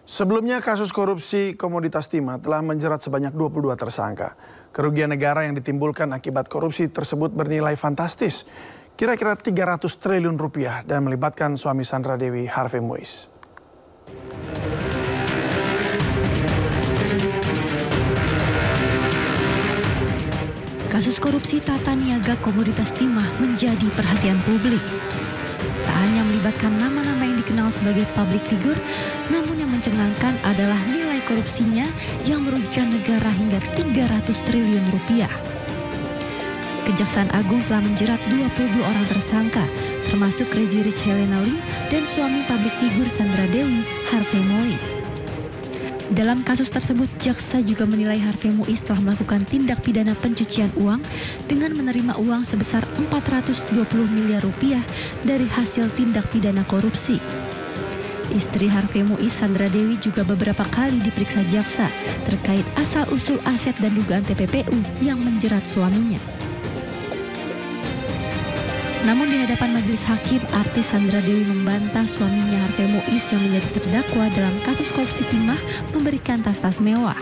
Sebelumnya kasus korupsi komoditas timah telah menjerat sebanyak 22 tersangka. Kerugian negara yang ditimbulkan akibat korupsi tersebut bernilai fantastis, kira-kira 300 triliun rupiah dan melibatkan suami Sandra Dewi, Harvey Moise. Kasus korupsi tata niaga komoditas timah menjadi perhatian publik. Tak hanya melibatkan nama-nama yang dikenal sebagai public figure, namun yang mencengangkan adalah nilai korupsinya yang merugikan negara hingga 300 triliun rupiah. Kejaksaan Agung telah menjerat 22 orang tersangka, termasuk Crazy Rich Helena Lim dan suami public figure Sandra Dewi, Harvey Moise. Dalam kasus tersebut, jaksa juga menilai Harvey Moise telah melakukan tindak pidana pencucian uang dengan menerima uang sebesar 420 miliar rupiah dari hasil tindak pidana korupsi. Istri Harvey Moise, Sandra Dewi, juga beberapa kali diperiksa jaksa terkait asal-usul aset dan dugaan TPPU yang menjerat suaminya. Namun di hadapan majelis hakim, artis Sandra Dewi membantah suaminya Harvey Moise yang menjadi terdakwa dalam kasus korupsi timah memberikan tas-tas mewah.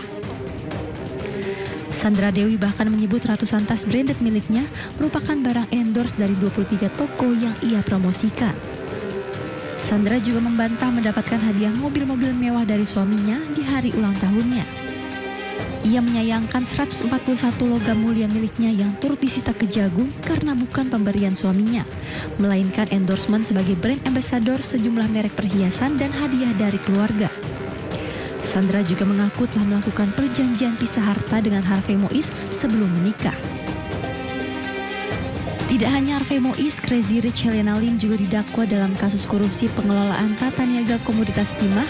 Sandra Dewi bahkan menyebut ratusan tas branded miliknya merupakan barang endorse dari 23 toko yang ia promosikan. Sandra juga membantah mendapatkan hadiah mobil-mobil mewah dari suaminya di hari ulang tahunnya. Ia menyayangkan 141 logam mulia miliknya yang turut disita Kejagung karena bukan pemberian suaminya, melainkan endorsement sebagai brand ambassador sejumlah merek perhiasan dan hadiah dari keluarga. Sandra juga mengaku telah melakukan perjanjian pisah harta dengan Harvey Moise sebelum menikah. Tidak hanya Harvey Moise, Crazy Rich Helena Lim juga didakwa dalam kasus korupsi pengelolaan tata niaga komoditas timah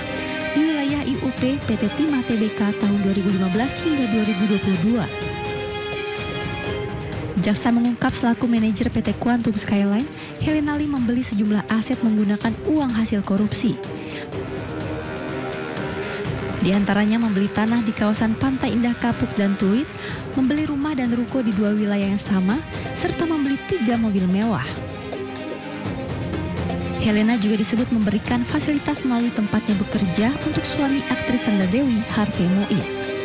di wilayah IUP PT Timah Tbk tahun 2015 hingga 2022. Jaksa mengungkap selaku manajer PT Quantum Skyline, Helena Lim membeli sejumlah aset menggunakan uang hasil korupsi. Di antaranya membeli tanah di kawasan Pantai Indah Kapuk dan Pluit, membeli rumah dan ruko di dua wilayah yang sama, serta membeli 3 mobil mewah. Helena juga disebut memberikan fasilitas melalui tempatnya bekerja untuk suami aktris Sandra Dewi, Harvey Moise.